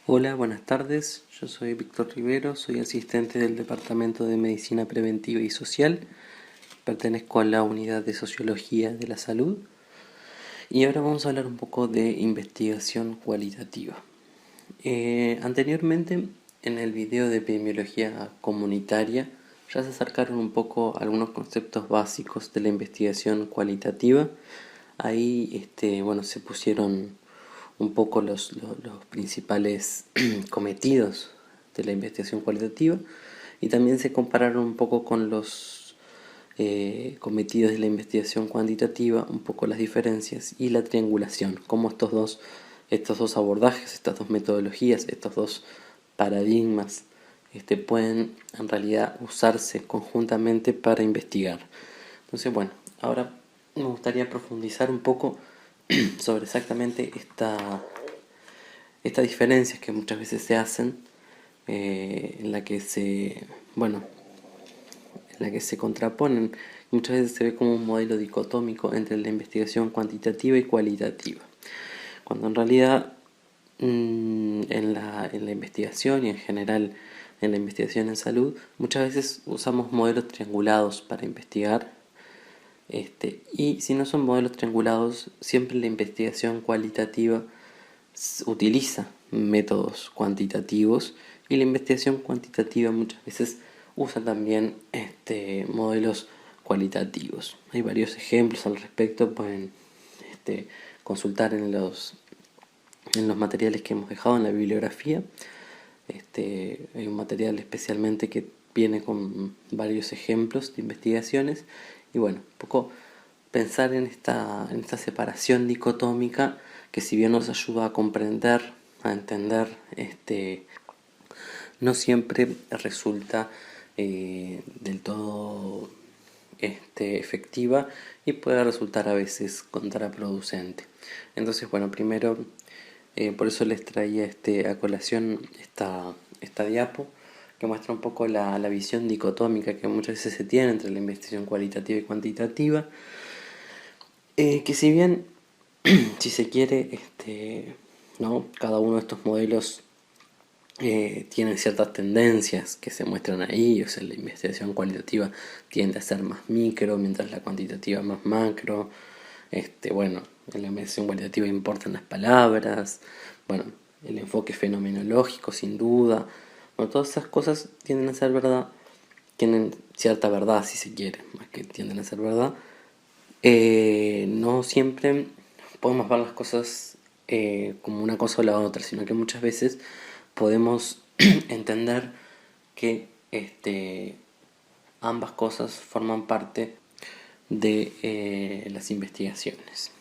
Hola, buenas tardes. Yo soy Víctor Rivero, soy asistente del Departamento de Medicina Preventiva y Social. Pertenezco a la Unidad de Sociología de la Salud. Y ahora vamos a hablar un poco de investigación cualitativa. Anteriormente, en el video de epidemiología comunitaria, ya se acercaron un poco algunos conceptos básicos de la investigación cualitativa. Ahí, se pusieron un poco los principales cometidos de la investigación cualitativa y también se compararon un poco con los cometidos de la investigación cuantitativa, un poco las diferencias y la triangulación, cómo estos dos abordajes, estas dos metodologías, estos dos paradigmas pueden en realidad usarse conjuntamente para investigar. Entonces, bueno, ahora me gustaría profundizar un poco sobre exactamente estas diferencias que muchas veces se hacen, en la que se contraponen. Muchas veces se ve como un modelo dicotómico entre la investigación cuantitativa y cualitativa, cuando en realidad en la investigación y en general en la investigación en salud muchas veces usamos modelos triangulados para investigar. Y si no son modelos triangulados, siempre la investigación cualitativa utiliza métodos cuantitativos y la investigación cuantitativa muchas veces usa también modelos cualitativos. Hay varios ejemplos al respecto, pueden consultar en los materiales que hemos dejado en la bibliografía. Hay un material especialmente que viene con varios ejemplos de investigaciones y bueno, un poco pensar en esta separación dicotómica que, si bien nos ayuda a comprender, a entender, no siempre resulta del todo efectiva y puede resultar a veces contraproducente. Entonces, bueno, primero, por eso les traía a colación esta diapo que muestra un poco la visión dicotómica que muchas veces se tiene entre la investigación cualitativa y cuantitativa, que si bien, si se quiere, ¿no? Cada uno de estos modelos tiene ciertas tendencias que se muestran ahí. O sea, la investigación cualitativa tiende a ser más micro, mientras la cuantitativa más macro. En la investigación cualitativa importan las palabras, bueno, el enfoque fenomenológico sin duda. Bueno, todas esas cosas tienden a ser verdad, tienen cierta verdad si se quiere, más que tienden a ser verdad. No siempre podemos ver las cosas como una cosa o la otra, sino que muchas veces podemos entender que ambas cosas forman parte de las investigaciones.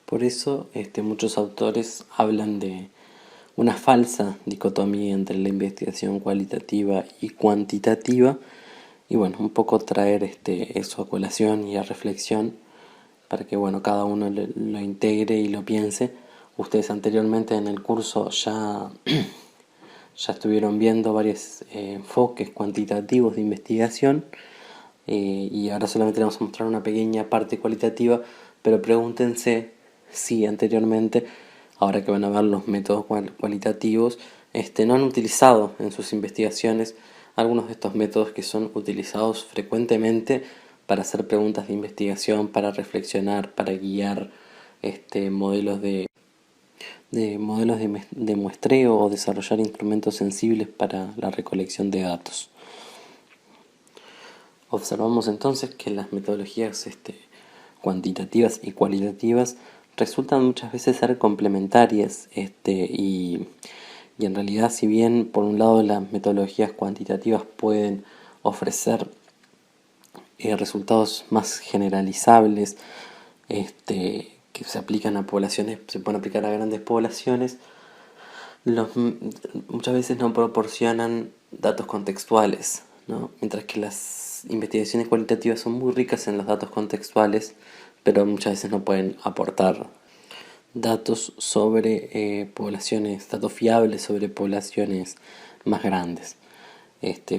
Por eso muchos autores hablan de una falsa dicotomía entre la investigación cualitativa y cuantitativa, y bueno, un poco traer eso a colación y a reflexión para que cada uno lo integre y lo piense. Ustedes anteriormente en el curso ya estuvieron viendo varios enfoques cuantitativos de investigación, y ahora solamente les vamos a mostrar una pequeña parte cualitativa, pero pregúntense si anteriormente, ahora que van a ver los métodos cualitativos, no han utilizado en sus investigaciones algunos de estos métodos que son utilizados frecuentemente para hacer preguntas de investigación, para reflexionar, para guiar modelos de muestreo o desarrollar instrumentos sensibles para la recolección de datos. Observamos entonces que las metodologías cuantitativas y cualitativas resultan muchas veces ser complementarias, y en realidad, si bien por un lado las metodologías cuantitativas pueden ofrecer resultados más generalizables, que se aplican a poblaciones, se pueden aplicar a grandes poblaciones, muchas veces no proporcionan datos contextuales, ¿no? Mientras que las investigaciones cualitativas son muy ricas en los datos contextuales, pero muchas veces no pueden aportar datos sobre poblaciones, datos fiables sobre poblaciones más grandes.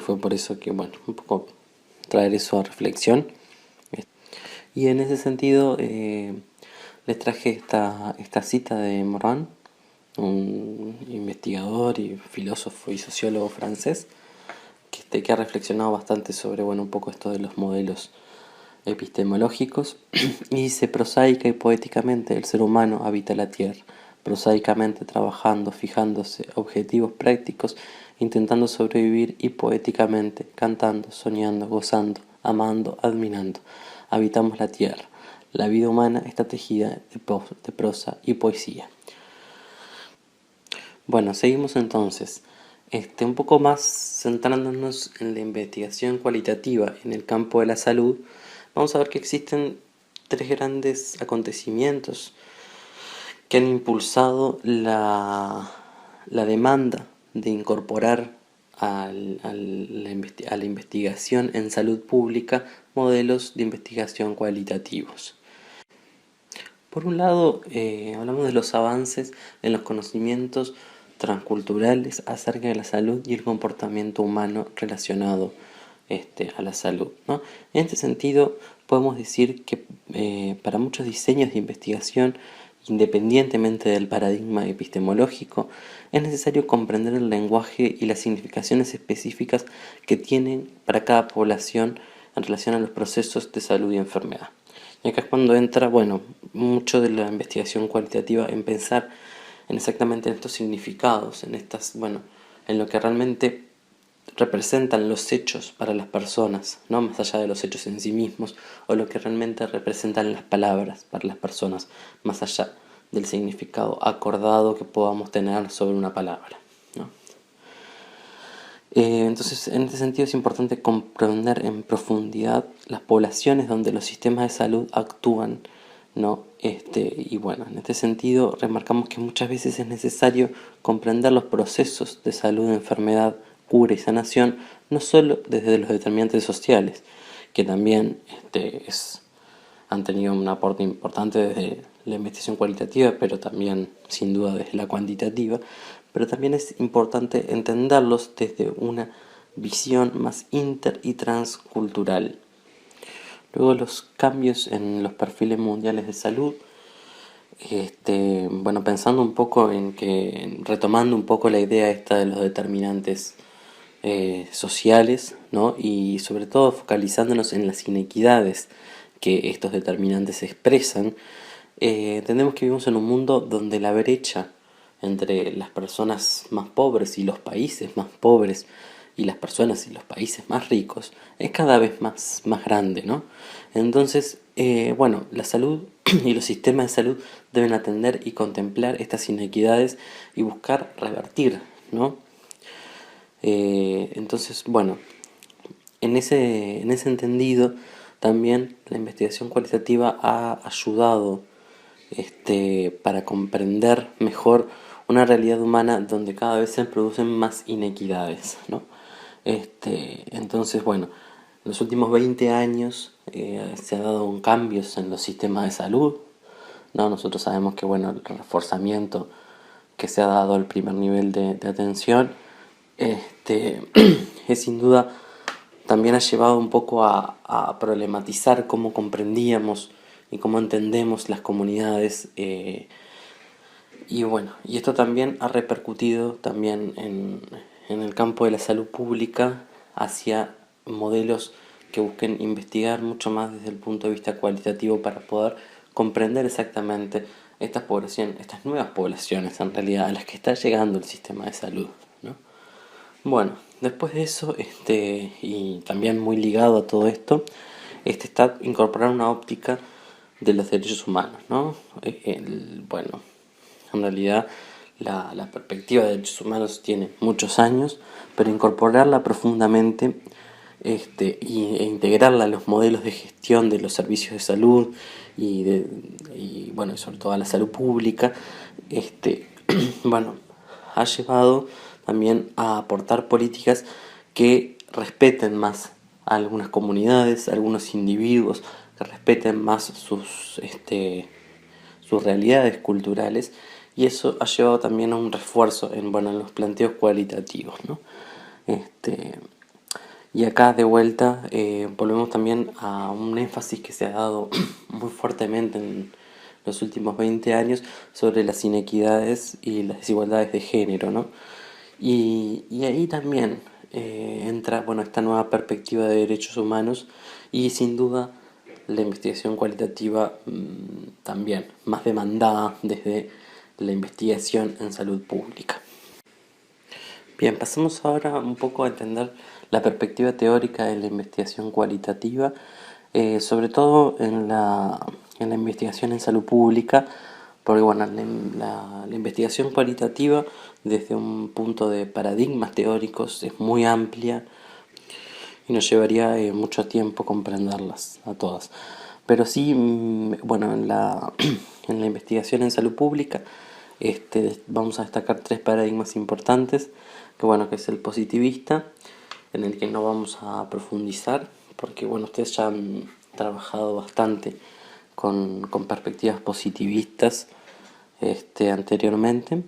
Fue por eso que, un poco traer eso a reflexión. Y en ese sentido les traje esta cita de Morin, un investigador y filósofo y sociólogo francés, que ha reflexionado bastante sobre, bueno, un poco esto de los modelos epistemológicos, y dice: prosaica y poéticamente el ser humano habita la tierra, prosaicamente trabajando, fijándose objetivos prácticos, intentando sobrevivir, y poéticamente cantando, soñando, gozando, amando, admirando, habitamos la tierra. La vida humana está tejida de prosa y poesía. Bueno, seguimos entonces. Un poco más centrándonos en la investigación cualitativa en el campo de la salud, vamos a ver que existen tres grandes acontecimientos que han impulsado la demanda de incorporar a la investigación en salud pública modelos de investigación cualitativos. Por un lado, hablamos de los avances en los conocimientos transculturales acerca de la salud y el comportamiento humano relacionado a la salud, ¿no? En este sentido, podemos decir que para muchos diseños de investigación, independientemente del paradigma epistemológico, es necesario comprender el lenguaje y las significaciones específicas que tienen para cada población en relación a los procesos de salud y enfermedad. Y acá es cuando entra, bueno, mucho de la investigación cualitativa en pensar en exactamente estos significados, en estas, bueno, en lo que realmente representan los hechos para las personas, ¿no? Más allá de los hechos en sí mismos, o lo que realmente representan las palabras para las personas, más allá del significado acordado que podamos tener sobre una palabra, ¿no? Entonces, en este sentido es importante comprender en profundidad las poblaciones donde los sistemas de salud actúan, ¿no? Y bueno, en este sentido remarcamos que muchas veces es necesario comprender los procesos de salud, enfermedad, cura y sanación, no solo desde los determinantes sociales, que también han tenido un aporte importante desde la investigación cualitativa, pero también sin duda desde la cuantitativa, pero también es importante entenderlos desde una visión más inter y transcultural. Luego, los cambios en los perfiles mundiales de salud, bueno, pensando un poco retomando un poco la idea esta de los determinantes sociales, ¿no? Y sobre todo focalizándonos en las inequidades que estos determinantes expresan, entendemos que vivimos en un mundo donde la brecha entre las personas más pobres y los países más pobres y las personas y los países más ricos es cada vez más grande, ¿no? Entonces, bueno, la salud y los sistemas de salud deben atender y contemplar estas inequidades y buscar revertir, ¿no? Entonces, bueno, en ese entendido, también la investigación cualitativa ha ayudado para comprender mejor una realidad humana donde cada vez se producen más inequidades, ¿no? Entonces, bueno, en los últimos 20 años se ha dado cambios en los sistemas de salud, ¿no? Nosotros sabemos que, bueno, el reforzamiento que se ha dado al primer nivel de atención, es sin duda también ha llevado un poco a problematizar cómo comprendíamos y cómo entendemos las comunidades, y bueno, y esto también ha repercutido también en el campo de la salud pública hacia modelos que busquen investigar mucho más desde el punto de vista cualitativo para poder comprender exactamente estas poblaciones, estas nuevas poblaciones en realidad a las que está llegando el sistema de salud, ¿no? Bueno, después de eso, y también muy ligado a todo esto, está incorporar una óptica de los derechos humanos, ¿no? Bueno, en realidad la perspectiva de derechos humanos tiene muchos años, pero incorporarla profundamente, e integrarla a los modelos de gestión de los servicios de salud y bueno, sobre todo a la salud pública, bueno, ha llevado también a aportar políticas que respeten más a algunas comunidades, a algunos individuos, que respeten más sus realidades culturales, y eso ha llevado también a un refuerzo en los planteos cualitativos, ¿no? Y acá de vuelta volvemos también a un énfasis que se ha dado muy fuertemente los últimos 20 años sobre las inequidades y las desigualdades de género, ¿no? Y ahí también entra, bueno, esta nueva perspectiva de derechos humanos y sin duda la investigación cualitativa también más demandada desde la investigación en salud pública. Bien, pasemos ahora un poco a entender la perspectiva teórica de la investigación cualitativa, sobre todo en la investigación en salud pública, porque bueno, la investigación cualitativa desde un punto de paradigmas teóricos es muy amplia y nos llevaría mucho tiempo comprenderlas a todas. Pero sí, bueno, en la investigación en salud pública vamos a destacar tres paradigmas importantes, que es el positivista, en el que no vamos a profundizar, porque bueno, ustedes ya han trabajado bastante con perspectivas positivistas anteriormente.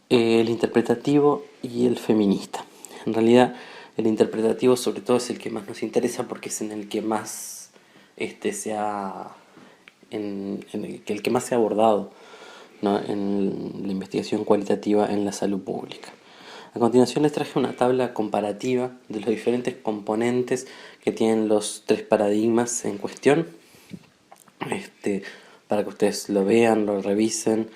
El interpretativo y el feminista. En realidad, el interpretativo sobre todo es el que más nos interesa porque es en el que más el que más se ha abordado, ¿no?, en la investigación cualitativa en la salud pública. A continuación les traje una tabla comparativa de los diferentes componentes que tienen los tres paradigmas en cuestión, para que ustedes lo vean, lo revisen,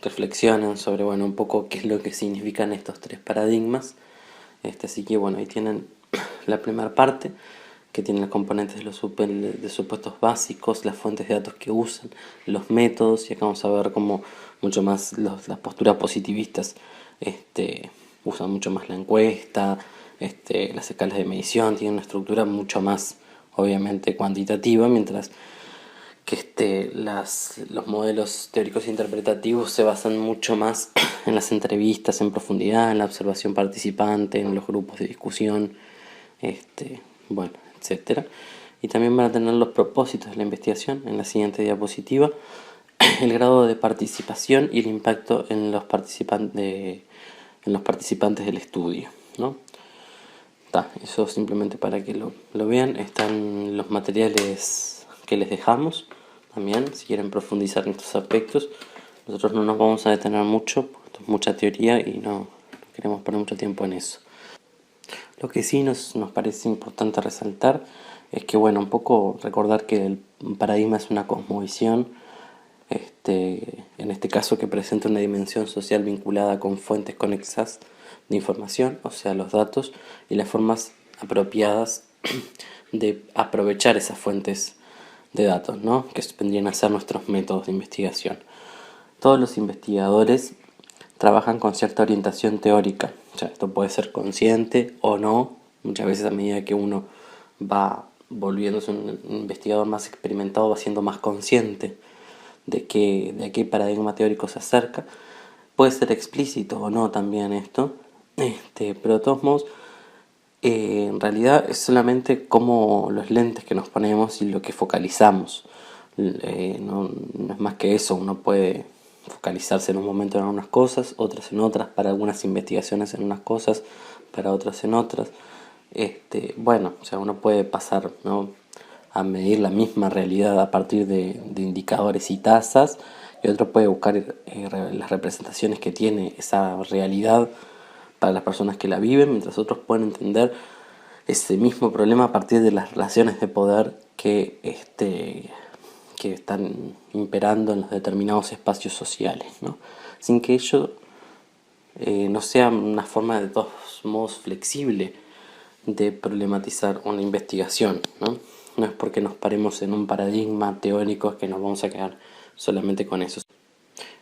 reflexionen sobre un poco qué es lo que significan estos tres paradigmas. Así que ahí tienen la primera parte, que tiene los componentes de los supuestos básicos, las fuentes de datos que usan, los métodos, y acá vamos a ver cómo mucho más las posturas positivistas usan mucho más la encuesta, las escalas de medición, tienen una estructura mucho más obviamente cuantitativa, mientras que los modelos teóricos interpretativos se basan mucho más en las entrevistas en profundidad, en la observación participante, en los grupos de discusión, etcétera. Y también van a tener los propósitos de la investigación en la siguiente diapositiva, el grado de participación y el impacto en los participantes del estudio, ¿no? Eso simplemente para que lo vean. Están los materiales que les dejamos también, si quieren profundizar en estos aspectos. Nosotros no nos vamos a detener mucho, porque esto es mucha teoría y no queremos perder mucho tiempo en eso. Lo que sí nos parece importante resaltar es que, un poco recordar que el paradigma es una cosmovisión, en este caso que presenta una dimensión social vinculada con fuentes conexas de información, o sea, los datos, y las formas apropiadas de aprovechar esas fuentes de datos, ¿no?, que vendrían a ser nuestros métodos de investigación. Todos los investigadores trabajan con cierta orientación teórica, o sea, esto puede ser consciente o no. Muchas veces a medida que uno va volviéndose un investigador más experimentado, va siendo más consciente de a qué paradigma teórico se acerca. Puede ser explícito o no también esto, pero de todos modos, en realidad es solamente como los lentes que nos ponemos y lo que focalizamos. No es más que eso. Uno puede focalizarse en un momento en unas cosas, otras en otras, para algunas investigaciones en unas cosas, para otras en otras. Uno puede pasar, ¿no?, a medir la misma realidad a partir de indicadores y tasas, y otro puede buscar las representaciones que tiene esa realidad para las personas que la viven, mientras otros pueden entender ese mismo problema a partir de las relaciones de poder que están imperando en los determinados espacios sociales, ¿no?, sin que ello no sea una forma de todos modos flexible de problematizar una investigación, ¿no? No es porque nos paremos en un paradigma teórico que nos vamos a quedar solamente con eso.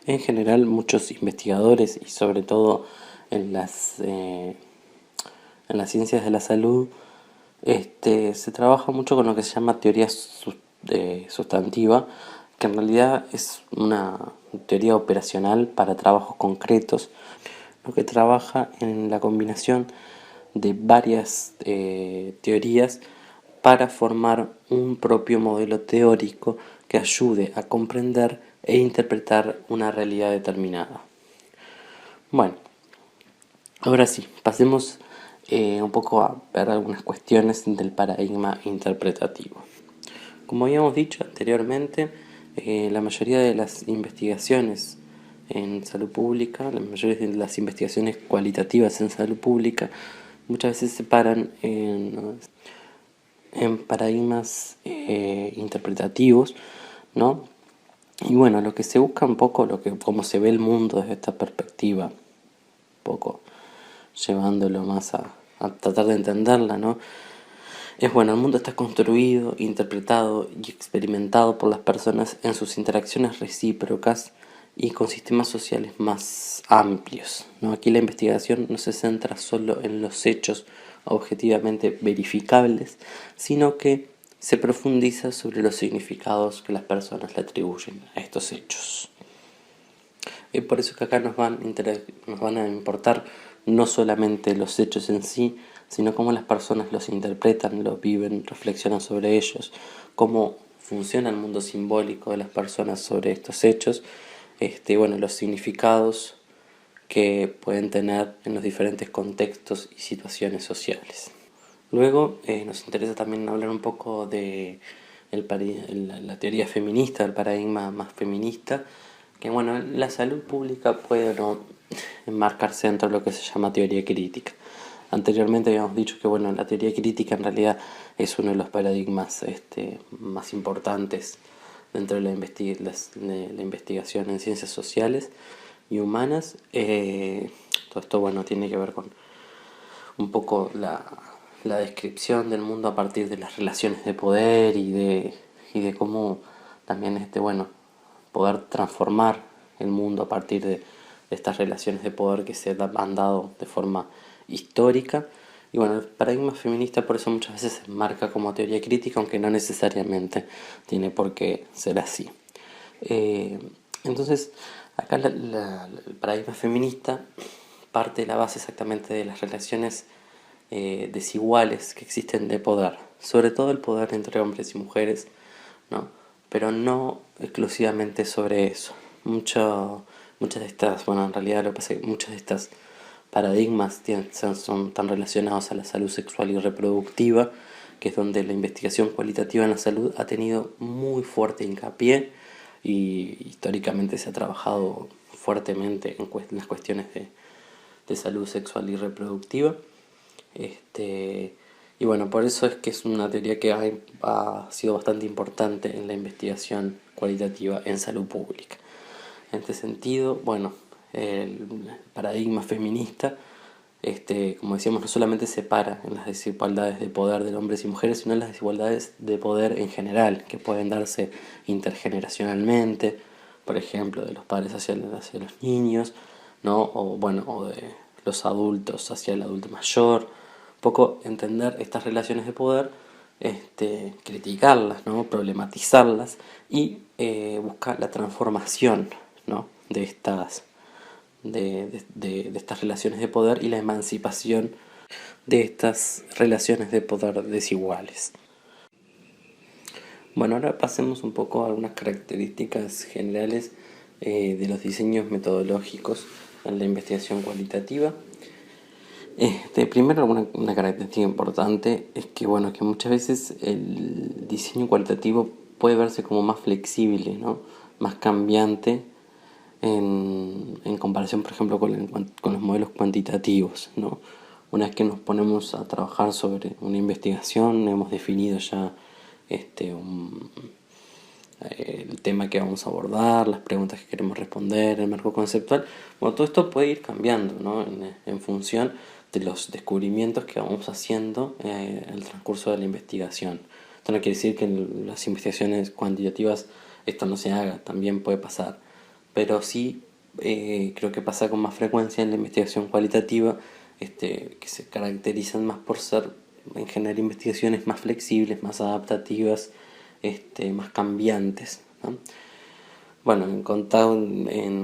En general, muchos investigadores, y sobre todo en las ciencias de la salud, se trabaja mucho con lo que se llama teoría sustantiva, que en realidad es una teoría operacional para trabajos concretos, lo que trabaja en la combinación de varias teorías para formar un propio modelo teórico que ayude a comprender e interpretar una realidad determinada. Bueno, ahora sí, pasemos un poco a ver algunas cuestiones del paradigma interpretativo. Como habíamos dicho anteriormente, La mayoría de las investigaciones en salud pública, la mayoría de las investigaciones cualitativas en salud pública, muchas veces se paran en paradigmas interpretativos, ¿no? Y bueno, lo que se busca un poco, cómo se ve el mundo desde esta perspectiva, un poco llevándolo más a tratar de entenderla, ¿no? Es bueno, el mundo está construido, interpretado y experimentado por las personas en sus interacciones recíprocas y con sistemas sociales más amplios, ¿no? Aquí la investigación no se centra solo en los hechos objetivamente verificables, sino que se profundiza sobre los significados que las personas le atribuyen a estos hechos. Es por eso que acá nos van a importar no solamente los hechos en sí, sino cómo las personas los interpretan, los viven, reflexionan sobre ellos, cómo funciona el mundo simbólico de las personas sobre estos hechos, bueno, los significados que pueden tener en los diferentes contextos y situaciones sociales. Luego nos interesa también hablar un poco de la teoría feminista, el paradigma más feminista, que bueno, la salud pública puede no enmarcarse dentro de lo que se llama teoría crítica. Anteriormente habíamos dicho que bueno, la teoría crítica en realidad es uno de los paradigmas más importantes dentro de la investigación en ciencias sociales y humanas. Todo esto bueno, tiene que ver con un poco la descripción del mundo a partir de las relaciones de poder y de cómo también bueno, poder transformar el mundo a partir de estas relaciones de poder que se han dado de forma histórica. Y bueno, el paradigma feminista por eso muchas veces se marca como teoría crítica, aunque no necesariamente tiene por qué ser así. Entonces, acá el paradigma feminista parte de la base exactamente de las relaciones desiguales que existen de poder, sobre todo el poder entre hombres y mujeres, ¿no? Pero no exclusivamente sobre eso. Muchas de estas, bueno, en realidad lo que pasa es que muchas de estas paradigmas son tan relacionados a la salud sexual y reproductiva, que es donde la investigación cualitativa en la salud ha tenido muy fuerte hincapié y históricamente se ha trabajado fuertemente en las cuestiones de salud sexual y reproductiva. Y bueno, por eso es que es una teoría que ha sido bastante importante en la investigación cualitativa en salud pública. En este sentido, bueno, el paradigma feminista, como decíamos, no solamente separa en las desigualdades de poder de hombres y mujeres, sino en las desigualdades de poder en general, que pueden darse intergeneracionalmente, por ejemplo, de los padres hacia los niños, ¿no? O de los adultos hacia el adulto mayor. Un poco entender estas relaciones de poder, criticarlas, ¿no? Problematizarlas y buscar la transformación, ¿no? de estas relaciones de poder y la emancipación de estas relaciones de poder desiguales. Bueno, ahora pasemos un poco a algunas características generales de los diseños metodológicos en la investigación cualitativa. Primero, una característica importante es que, bueno, que muchas veces el diseño cualitativo puede verse como más flexible, ¿no? Más cambiante en comparación, por ejemplo, con los modelos cuantitativos, ¿no? Una vez que nos ponemos a trabajar sobre una investigación, hemos definido ya el tema que vamos a abordar, las preguntas que queremos responder, el marco conceptual. Bueno, todo esto puede ir cambiando, ¿no? en función de los descubrimientos que vamos haciendo en el transcurso de la investigación. Esto no quiere decir que en las investigaciones cuantitativas esto no se haga, también puede pasar, pero sí creo que pasa con más frecuencia en la investigación cualitativa, que se caracterizan más por ser en general investigaciones más flexibles, más adaptativas, más cambiantes, ¿no? Bueno, en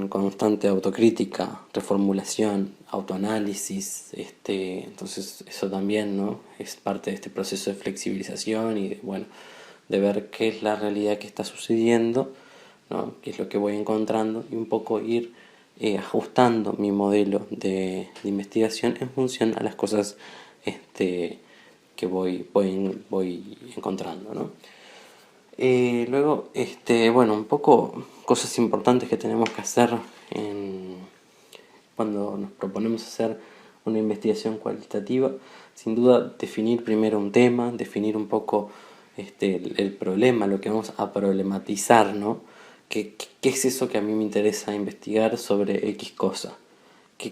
constante autocrítica, reformulación, autoanálisis, entonces eso también, ¿no? Es parte de este proceso de flexibilización y de ver qué es la realidad que está sucediendo, ¿no? Qué es lo que voy encontrando y un poco ir ajustando mi modelo de investigación en función a las cosas que voy encontrando, ¿no? Luego, bueno, un poco cosas importantes que tenemos que hacer cuando nos proponemos hacer una investigación cualitativa. Sin duda, definir primero un tema, definir un poco el problema, lo que vamos a problematizar, ¿no? ¿Qué es eso que a mí me interesa investigar sobre X cosa?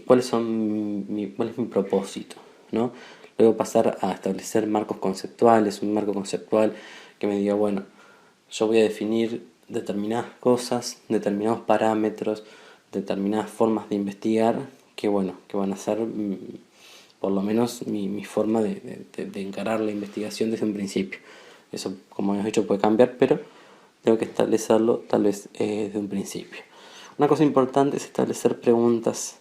¿Cuál es mi propósito? ¿No? Luego pasar a establecer marcos conceptuales, un marco conceptual que me diga, bueno, yo voy a definir determinadas cosas, determinados parámetros, determinadas formas de investigar que, bueno, que van a ser por lo menos mi forma de encarar la investigación desde un principio. Eso, como hemos dicho, puede cambiar, pero tengo que establecerlo tal vez desde un principio. Una cosa importante es establecer preguntas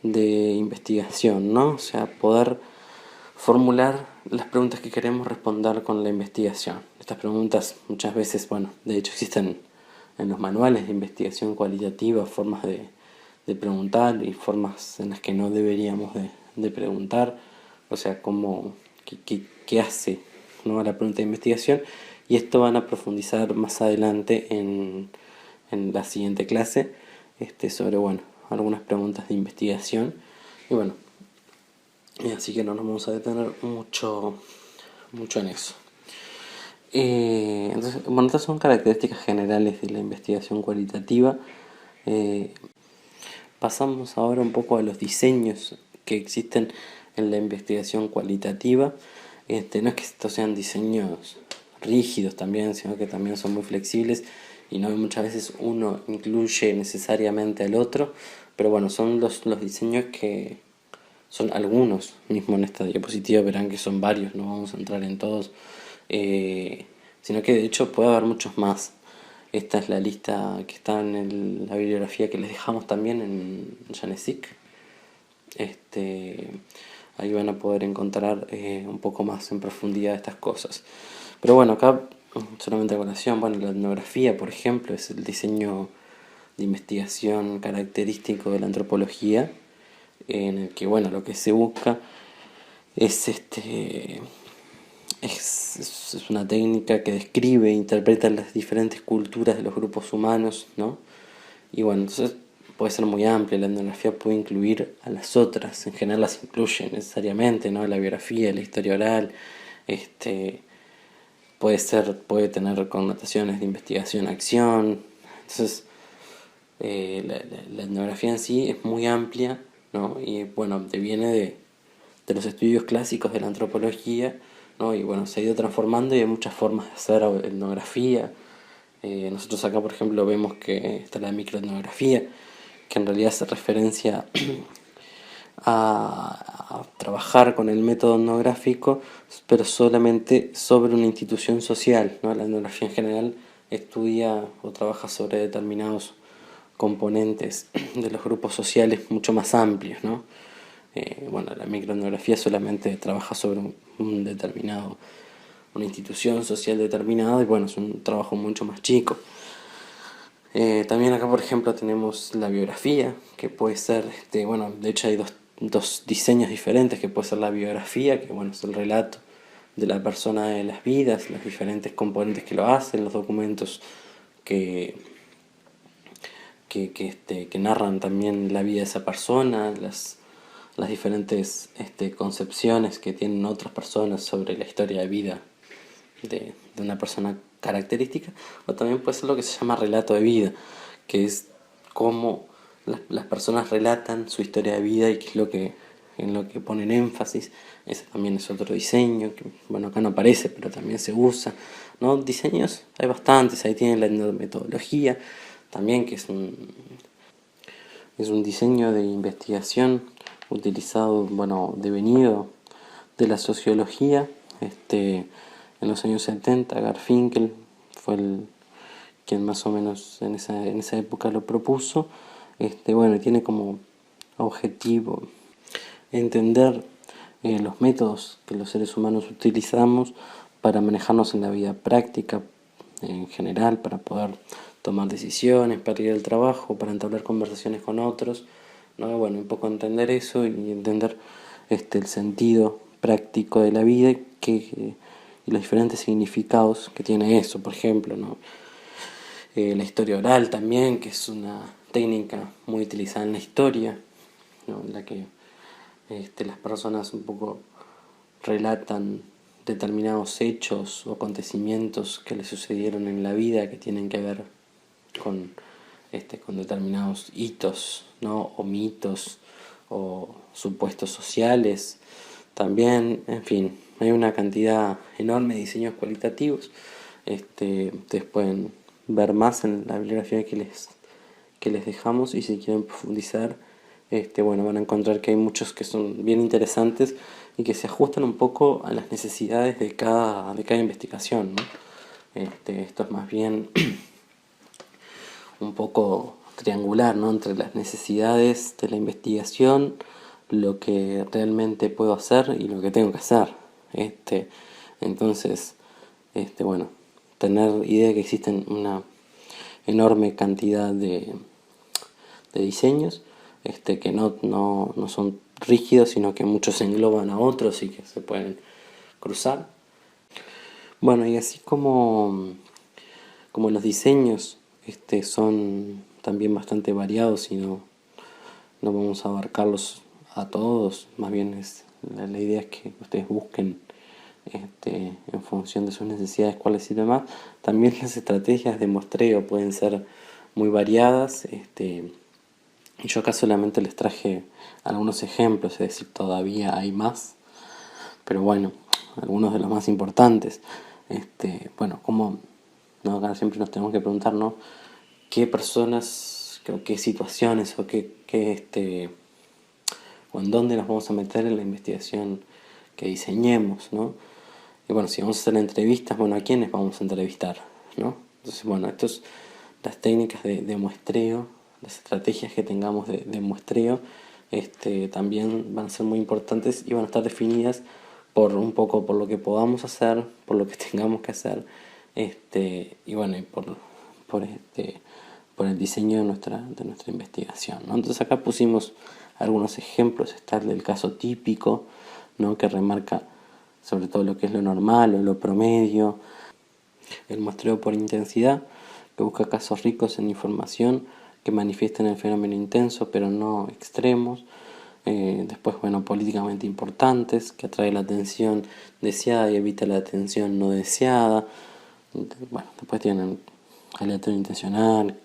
de investigación, ¿no? O sea, poder formular las preguntas que queremos responder con la investigación. Estas preguntas muchas veces, bueno, de hecho existen en los manuales de investigación cualitativa, formas de preguntar y formas en las que no deberíamos de preguntar, o sea, qué hace, ¿no?, la pregunta de investigación, y esto van a profundizar más adelante en la siguiente clase sobre, bueno, algunas preguntas de investigación, y bueno, así que no nos vamos a detener mucho en eso. Entonces, bueno, estas son características generales de la investigación cualitativa. Pasamos ahora un poco a los diseños que existen en la investigación cualitativa. No es que estos sean diseños rígidos también, sino que también son muy flexibles y no muchas veces uno incluye necesariamente al otro, pero bueno, son los diseños que son algunos, mismo en esta diapositiva verán que son varios, no vamos a entrar en todos, sino que de hecho puede haber muchos más. Esta es la lista que está en la bibliografía que les dejamos también en Janezic. Ahí van a poder encontrar un poco más en profundidad estas cosas. Pero bueno, acá solamente a colación, bueno, la etnografía, por ejemplo, es el diseño de investigación característico de la antropología, en el que, bueno, lo que se busca es es una técnica que describe e interpreta las diferentes culturas de los grupos humanos, ¿no? Y bueno, entonces puede ser muy amplia, la etnografía puede incluir a las otras, en general las incluye necesariamente, ¿no? La biografía, la historia oral, puede tener connotaciones de investigación, acción. Entonces, la etnografía en sí es muy amplia, ¿no? Y bueno, viene de los estudios clásicos de la antropología, ¿no? Y bueno, se ha ido transformando y hay muchas formas de hacer etnografía. Nosotros acá, por ejemplo, vemos que está la microetnografía, que en realidad hace referencia a trabajar con el método etnográfico, pero solamente sobre una institución social, ¿no? La etnografía en general estudia o trabaja sobre determinados componentes de los grupos sociales mucho más amplios, ¿no? Bueno, la microetnografía solamente trabaja sobre un determinado, una institución social determinada, y bueno, es un trabajo mucho más chico. También acá, por ejemplo, tenemos la biografía, que puede ser, bueno, de hecho hay dos diseños diferentes, que puede ser la biografía, que bueno, es el relato de la persona de las vidas, los diferentes componentes que lo hacen, los documentos que narran también la vida de esa persona, las diferentes concepciones que tienen otras personas sobre la historia de vida de una persona característica, o también puede ser lo que se llama relato de vida, que es cómo las personas relatan su historia de vida y qué es en lo que ponen énfasis. Ese también es otro diseño, que bueno, acá no aparece, pero también se usa, ¿no? Diseños hay bastantes, ahí tienen la metodología, también que es un diseño de investigación utilizado, bueno, devenido de la sociología. En los años 70 Garfinkel fue quien más o menos en esa época lo propuso. Bueno, tiene como objetivo entender los métodos que los seres humanos utilizamos para manejarnos en la vida práctica en general, para poder tomar decisiones, para ir al trabajo, para entablar conversaciones con otros, ¿no? Bueno, un poco entender eso y entender el sentido práctico de la vida y y los diferentes significados que tiene eso, por ejemplo, ¿no? La historia oral también, que es una técnica muy utilizada en la historia, ¿no? En la que las personas un poco relatan determinados hechos o acontecimientos que les sucedieron en la vida que tienen que ver con, con determinados hitos, ¿no? O mitos o supuestos sociales. También, en fin, hay una cantidad enorme de diseños cualitativos. Ustedes pueden ver más en la bibliografía que les dejamos, y si quieren profundizar, bueno, van a encontrar que hay muchos que son bien interesantes y que se ajustan un poco a las necesidades de cada investigación, ¿no? Esto es más bien un poco triangular, ¿no? Entre las necesidades de la investigación, lo que realmente puedo hacer y lo que tengo que hacer. Entonces, bueno, tener idea de que existen una enorme cantidad de diseños, que no son rígidos, sino que muchos se engloban a otros y que se pueden cruzar. Bueno, y así como los diseños son también bastante variados y no vamos a abarcarlos a todos, más bien la idea es que ustedes busquen en función de sus necesidades cuáles y demás. También las estrategias de muestreo pueden ser muy variadas. Yo acá solamente les traje algunos ejemplos, es decir, todavía hay más, pero bueno, algunos de los más importantes. Bueno, como ¿no? Acá siempre nos tenemos que preguntar, ¿no? ¿Qué personas, qué situaciones o o en dónde nos vamos a meter en la investigación que diseñemos, ¿no? Y bueno, si vamos a hacer entrevistas, bueno, ¿a quiénes vamos a entrevistar, ¿no? Entonces, bueno, las técnicas de muestreo, las estrategias que tengamos de muestreo, también van a ser muy importantes y van a estar definidas por un poco por lo que podamos hacer, por lo que tengamos que hacer, y bueno, y por el diseño de nuestra investigación, ¿no? Entonces acá pusimos algunos ejemplos. Está el del caso típico, ¿no? Que remarca sobre todo lo que es lo normal o lo promedio. El muestreo por intensidad, que busca casos ricos en información que manifiesten el fenómeno intenso pero no extremos. Después, bueno, políticamente importantes, que atrae la atención deseada y evita la atención no deseada. Bueno, después tienen aleatorio intencional,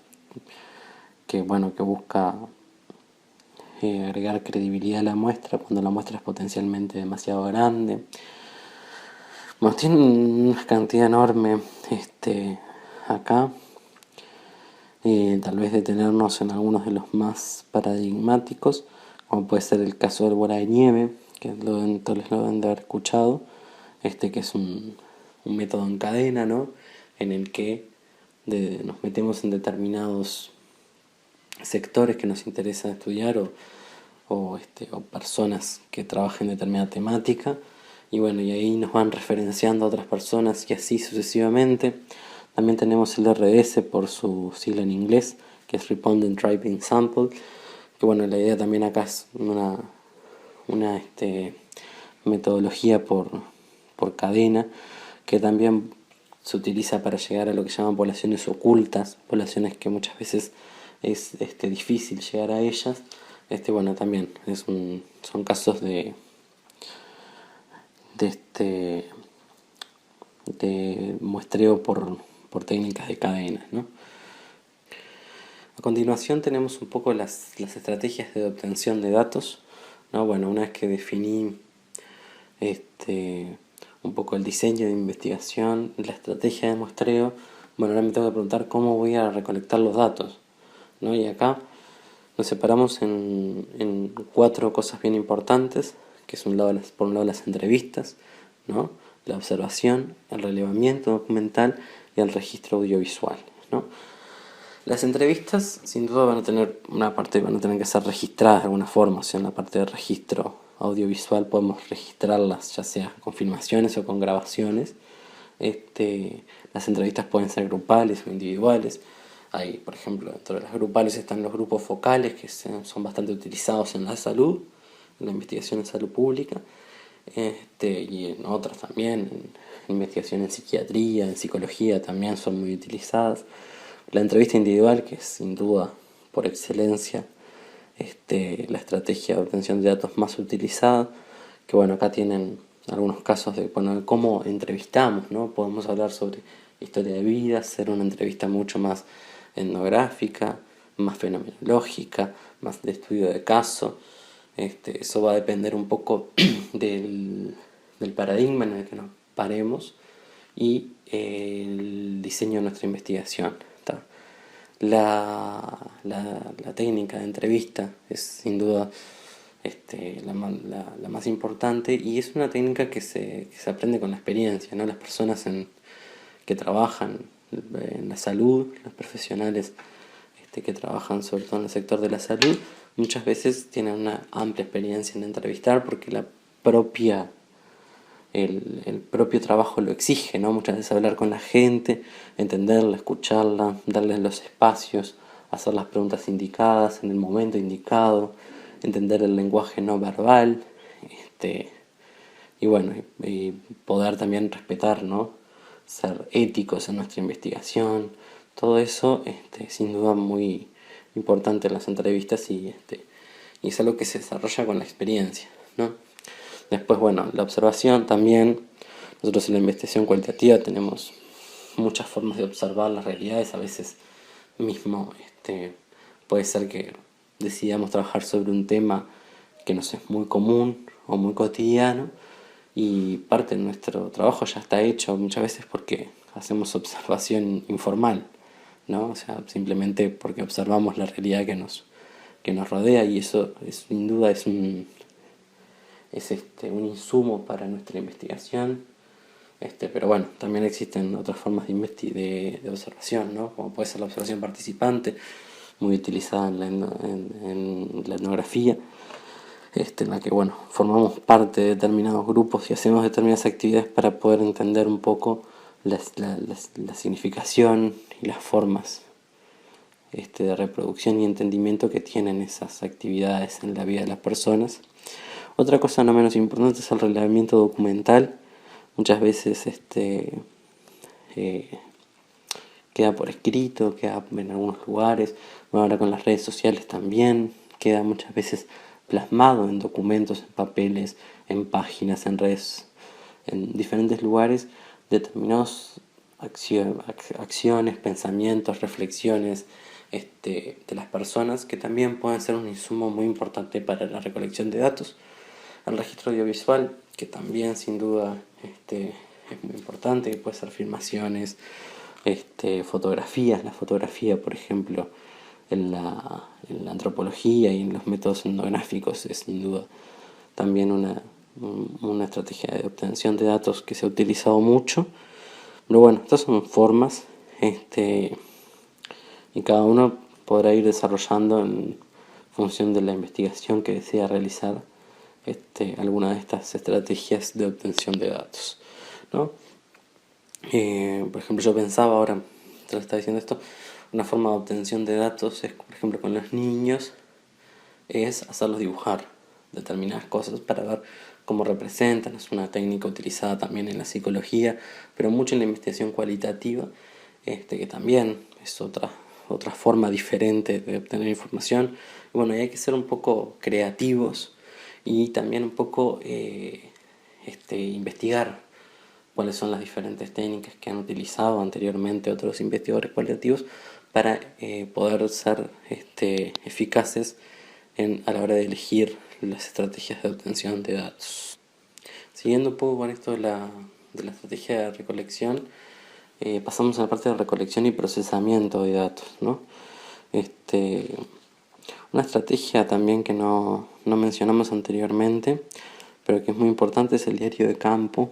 que bueno, que busca agregar credibilidad a la muestra cuando la muestra es potencialmente demasiado grande. Bueno, tienen una cantidad enorme acá. Tal vez detenernos en algunos de los más paradigmáticos, como puede ser el caso del bola de nieve, que todos lo deben de haber escuchado, que es un método en cadena, ¿no? En el que nos metemos en determinados sectores que nos interesa estudiar o personas que trabajen en determinada temática, y bueno, y ahí nos van referenciando a otras personas y así sucesivamente. También tenemos el RDS por su sigla en inglés, que es Respondent Driving Sample, que bueno, la idea también acá es una metodología por cadena, que también se utiliza para llegar a lo que llaman poblaciones ocultas, poblaciones que muchas veces es difícil llegar a ellas. Bueno, también son casos de muestreo por técnicas de cadenas, ¿no? A continuación tenemos un poco las estrategias de obtención de datos, ¿no? Bueno, una vez que definí un poco el diseño de investigación, la estrategia de muestreo, bueno, ahora me tengo que preguntar cómo voy a recolectar los datos, ¿no? Y acá nos separamos en 4 cosas bien importantes, que es por un lado las entrevistas, ¿no? La observación, el relevamiento documental y el registro audiovisual, ¿no? Las entrevistas sin duda van a tener que ser registradas de alguna forma. O sea, en la parte de registro audiovisual podemos registrarlas ya sea con filmaciones o con grabaciones. Las entrevistas pueden ser grupales o individuales. Hay, por ejemplo, dentro de las grupales están los grupos focales, que son bastante utilizados en la salud, en la investigación en salud pública. y en otras también, en investigación en psiquiatría, en psicología también son muy utilizadas. La entrevista individual, que es sin duda por excelencia la estrategia de obtención de datos más utilizada, que bueno, acá tienen algunos casos de, bueno, de cómo entrevistamos, ¿no? Podemos hablar sobre historia de vida, hacer una entrevista mucho más etnográfica, más fenomenológica, más de estudio de caso. Eso va a depender un poco del paradigma en el que nos paremos y el diseño de nuestra investigación. ¿Tá? La técnica de entrevista es sin duda la más importante, y es una técnica que se aprende con la experiencia, ¿no? Las personas que trabajan en la salud, los profesionales que trabajan sobre todo en el sector de la salud, muchas veces tienen una amplia experiencia en entrevistar porque el propio trabajo lo exige, ¿no? Muchas veces hablar con la gente, entenderla, escucharla, darles los espacios, hacer las preguntas indicadas en el momento indicado, entender el lenguaje no verbal, y bueno, y poder también respetar, ¿no? Ser éticos en nuestra investigación. Todo eso sin duda muy importante en las entrevistas, y es algo que se desarrolla con la experiencia, ¿no? Después, bueno, la observación también. Nosotros en la investigación cualitativa tenemos muchas formas de observar las realidades. A veces mismo puede ser que decidamos trabajar sobre un tema que nos es muy común o muy cotidiano, y parte de nuestro trabajo ya está hecho muchas veces porque hacemos observación informal, ¿no? O sea, simplemente porque observamos la realidad que nos rodea, y eso sin duda es un insumo para nuestra investigación. Pero bueno, también existen otras formas de observación, ¿no? Como puede ser la observación participante, muy utilizada en la etnografía, en la que bueno, formamos parte de determinados grupos y hacemos determinadas actividades para poder entender un poco la significación y las formas de reproducción y entendimiento que tienen esas actividades en la vida de las personas. Otra cosa no menos importante es el relevamiento documental. Muchas veces queda por escrito, queda en algunos lugares, bueno, ahora con las redes sociales también, queda muchas veces plasmado en documentos, en papeles, en páginas, en redes, en diferentes lugares, determinadas acciones, pensamientos, reflexiones de las personas, que también pueden ser un insumo muy importante para la recolección de datos. El registro audiovisual, que también sin duda es muy importante, que puede ser filmaciones, fotografías. La fotografía, por ejemplo, en la antropología y en los métodos etnográficos es sin duda también una estrategia de obtención de datos que se ha utilizado mucho. Pero bueno, estas son formas, y cada uno podrá ir desarrollando en función de la investigación que desea realizar alguna de estas estrategias de obtención de datos, ¿no? Por ejemplo, yo pensaba ahora, te lo estaba diciendo esto, una forma de obtención de datos es, por ejemplo, con los niños, es hacerlos dibujar determinadas cosas para ver cómo representan. Es una técnica utilizada también en la psicología, pero mucho en la investigación cualitativa, que también es otra forma diferente de obtener información. Y bueno, hay que ser un poco creativos y también un poco investigar cuáles son las diferentes técnicas que han utilizado anteriormente otros investigadores cualitativos para poder ser eficaces a la hora de elegir las estrategias de obtención de datos. Siguiendo un poco con esto de la estrategia de recolección, pasamos a la parte de recolección y procesamiento de datos, ¿no? Una estrategia también que no mencionamos anteriormente, pero que es muy importante, es el diario de campo.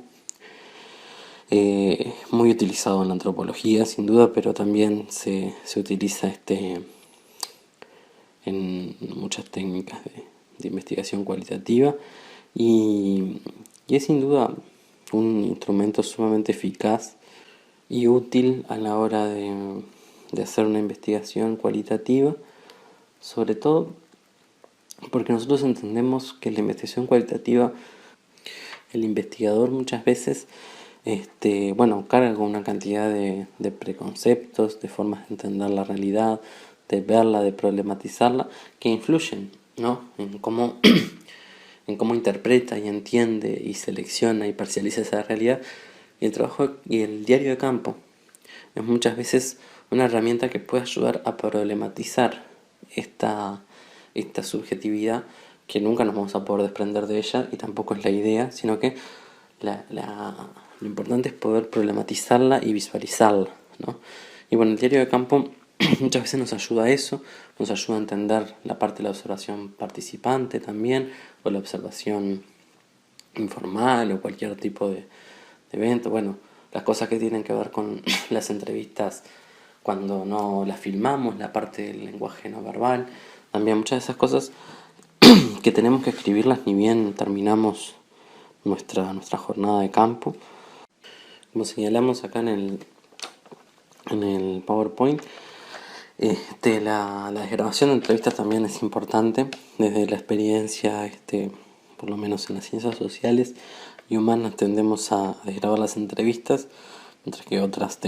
Muy utilizado en la antropología sin duda, pero también se utiliza en muchas técnicas de investigación cualitativa, y es sin duda un instrumento sumamente eficaz y útil a la hora de hacer una investigación cualitativa, sobre todo porque nosotros entendemos que la investigación cualitativa el investigador muchas veces carga con una cantidad de preconceptos, de formas de entender la realidad, de verla, de problematizarla, que influyen, ¿no? En cómo, en cómo interpreta y entiende y selecciona y parcializa esa realidad. Y el trabajo y el diario de campo es muchas veces una herramienta que puede ayudar a problematizar esta subjetividad, que nunca nos vamos a poder desprender de ella y tampoco es la idea, sino que lo importante es poder problematizarla y visualizarla, ¿no? Y bueno, el diario de campo muchas veces nos ayuda a eso, nos ayuda a entender la parte de la observación participante también, o la observación informal o cualquier tipo de evento. Bueno, las cosas que tienen que ver con las entrevistas cuando no las filmamos, la parte del lenguaje no verbal, también muchas de esas cosas que tenemos que escribirlas ni bien terminamos nuestra jornada de campo. Como señalamos acá en el PowerPoint, la grabación de entrevistas también es importante desde la experiencia, por lo menos en las ciencias sociales y humanas tendemos a grabar las entrevistas, mientras que otras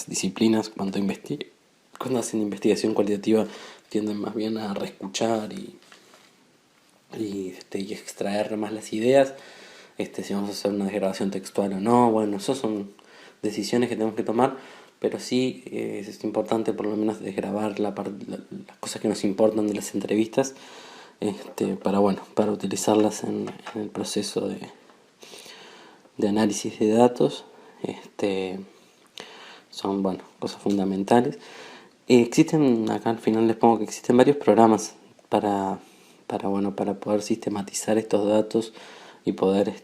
disciplinas cuando hacen investigación cualitativa tienden más bien a reescuchar y extraer más las ideas, si vamos a hacer una desgrabación textual o no. Bueno, esas son decisiones que tenemos que tomar, pero sí es importante por lo menos desgrabar las cosas que nos importan de las entrevistas, para utilizarlas en el proceso de análisis de datos. Son cosas fundamentales. Existen, acá al final les pongo que existen varios programas para poder sistematizar estos datos y poder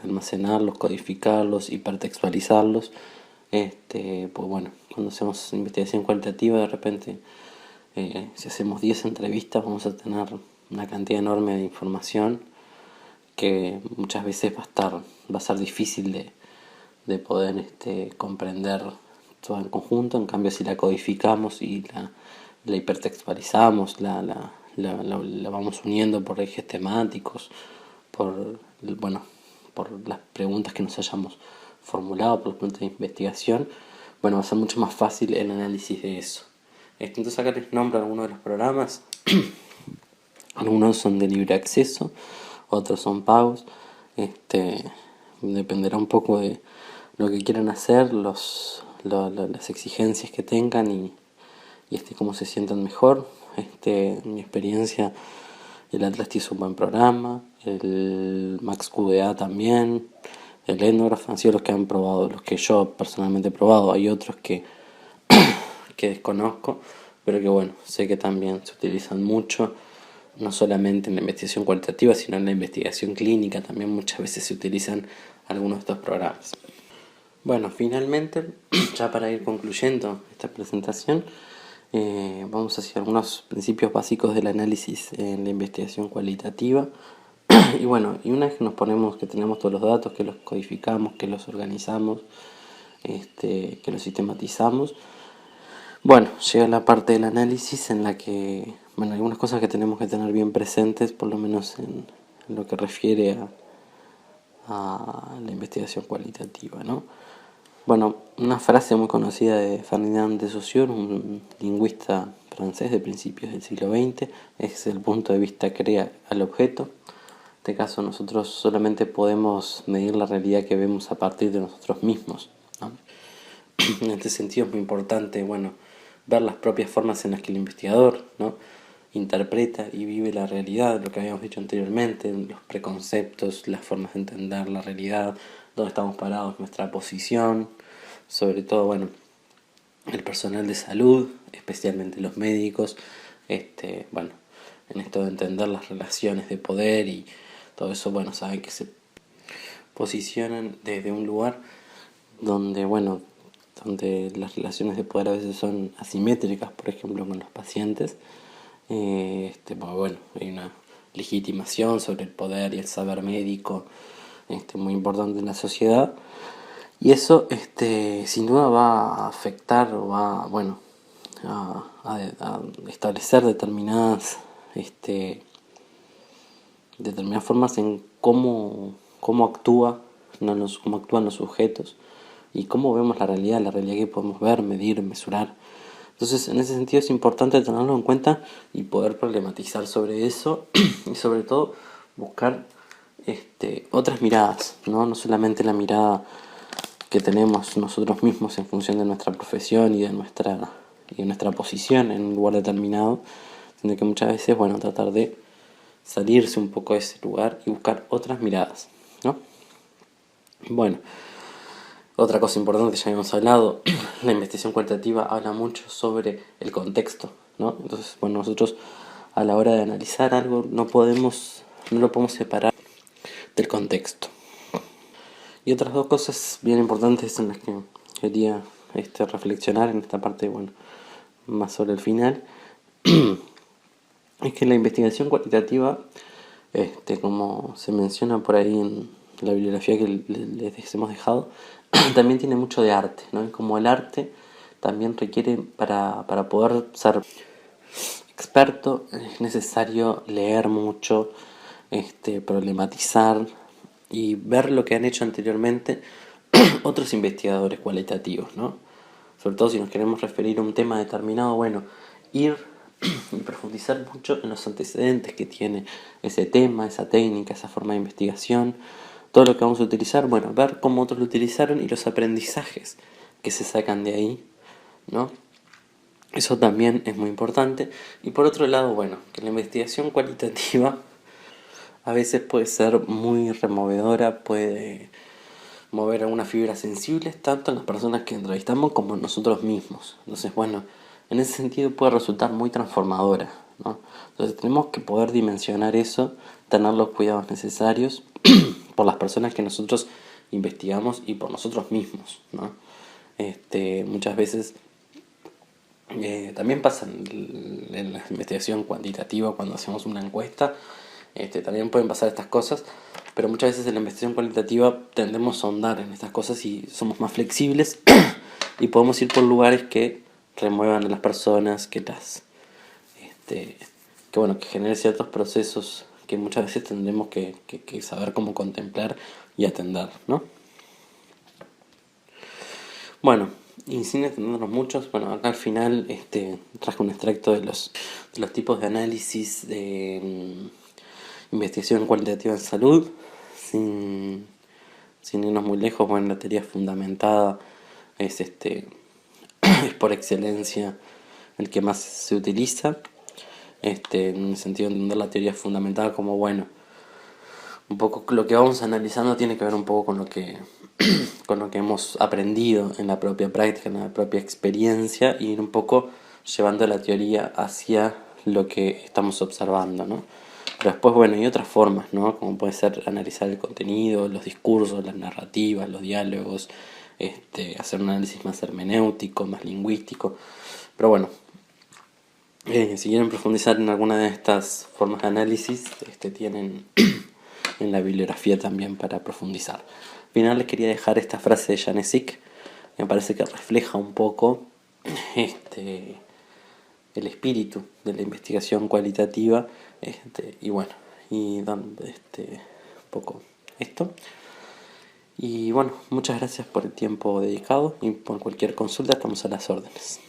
almacenarlos, codificarlos, hipertextualizarlos. Cuando hacemos investigación cualitativa, de repente, si hacemos 10 entrevistas, vamos a tener una cantidad enorme de información que muchas veces va a ser difícil de poder comprender todo en conjunto. En cambio, si la codificamos y la hipertextualizamos, la vamos uniendo por ejes temáticos, por las preguntas que nos hayamos formulado, por los puntos de investigación, va a ser mucho más fácil el análisis de eso. Entonces acá les nombro algunos de los programas. Algunos son de libre acceso, otros son pagos. Dependerá un poco de lo que quieran hacer, las exigencias que tengan y cómo se sientan mejor. En mi experiencia, el Atlas es un buen programa, el MaxQDA también, el Ethnograph han sido los que han probado, los que yo personalmente he probado. Hay otros que desconozco, pero que sé que también se utilizan mucho, no solamente en la investigación cualitativa, sino en la investigación clínica también muchas veces se utilizan algunos de estos programas. Bueno, finalmente, ya para ir concluyendo esta presentación, vamos hacia algunos principios básicos del análisis en la investigación cualitativa. Y una vez que tenemos todos los datos, que los codificamos, que los organizamos, que los sistematizamos, llega la parte del análisis en la que, algunas cosas que tenemos que tener bien presentes, por lo menos en lo que refiere a la investigación cualitativa, ¿no? Una frase muy conocida de Ferdinand de Saussure, un lingüista francés de principios del siglo XX, es: el punto de vista crea al objeto. En este caso, nosotros solamente podemos medir la realidad que vemos a partir de nosotros mismos, ¿no? En este sentido es muy importante, ver las propias formas en las que el investigador, ¿no?, interpreta y vive la realidad, lo que habíamos dicho anteriormente, los preconceptos, las formas de entender la realidad, dónde estamos parados, nuestra posición, sobre todo, el personal de salud, especialmente los médicos, en esto de entender las relaciones de poder y todo eso, saben que se posicionan desde un lugar donde las relaciones de poder a veces son asimétricas, por ejemplo, con los pacientes. Hay una legitimación sobre el poder y el saber médico muy importante en la sociedad, y eso sin duda va a afectar o va a establecer determinadas formas en cómo cómo actúa, cómo actúan los sujetos y cómo vemos la realidad que podemos ver, medir, mesurar. Entonces, en ese sentido es importante tenerlo en cuenta y poder problematizar sobre eso y sobre todo buscar otras miradas, ¿no? No solamente la mirada que tenemos nosotros mismos en función de nuestra profesión y de nuestra posición en un lugar determinado, sino que muchas veces, bueno, tratar de salirse un poco de ese lugar y buscar otras miradas, ¿no? Bueno, otra cosa importante, ya habíamos hablado, la investigación cualitativa habla mucho sobre el contexto, ¿no? Entonces, bueno, nosotros a la hora de analizar algo no lo podemos separar del contexto. Y otras dos cosas bien importantes en las que quería reflexionar en esta parte, bueno, más sobre el final, es que la investigación cualitativa, como se menciona por ahí en la bibliografía que les hemos dejado, también tiene mucho de arte, ¿no? Y como el arte también requiere, para poder ser experto, es necesario leer mucho, problematizar y ver lo que han hecho anteriormente otros investigadores cualitativos, ¿no? Sobre todo si nos queremos referir a un tema determinado, bueno, ir y profundizar mucho en los antecedentes que tiene ese tema, esa técnica, esa forma de investigación, todo lo que vamos a utilizar, bueno, ver cómo otros lo utilizaron y los aprendizajes que se sacan de ahí, ¿no? Eso también es muy importante. Y por otro lado, bueno, que la investigación cualitativa a veces puede ser muy removedora, puede mover algunas fibras sensibles, tanto en las personas que entrevistamos como en nosotros mismos. Entonces, bueno, en ese sentido puede resultar muy transformadora, ¿no? Entonces tenemos que poder dimensionar eso, tener los cuidados necesarios por las personas que nosotros investigamos y por nosotros mismos, ¿no? Muchas veces también pasa en la investigación cuantitativa cuando hacemos una encuesta, también pueden pasar estas cosas, pero muchas veces en la investigación cualitativa tendemos a ahondar en estas cosas y somos más flexibles y podemos ir por lugares que remuevan a las personas, que generen ciertos procesos que muchas veces tendremos que saber cómo contemplar y atender, ¿no? Bueno, y sin extendernos muchos, bueno, acá al final traje un extracto de los tipos de análisis de investigación cualitativa en salud, sin irnos muy lejos. Bueno, la teoría fundamentada es es por excelencia el que más se utiliza, en el sentido de entender la teoría fundamentada como, bueno, un poco lo que vamos analizando tiene que ver un poco con lo que hemos aprendido en la propia práctica, en la propia experiencia, y ir un poco llevando la teoría hacia lo que estamos observando, ¿no? Pero después, bueno, hay otras formas, ¿no? Como puede ser analizar el contenido, los discursos, las narrativas, los diálogos, hacer un análisis más hermenéutico, más lingüístico. Pero bueno, si quieren profundizar en alguna de estas formas de análisis, tienen en la bibliografía también para profundizar. Al final les quería dejar esta frase de Janesik, que me parece que refleja un poco el espíritu de la investigación cualitativa, y bueno, y dando un poco esto. Y bueno, muchas gracias por el tiempo dedicado y por cualquier consulta estamos a las órdenes.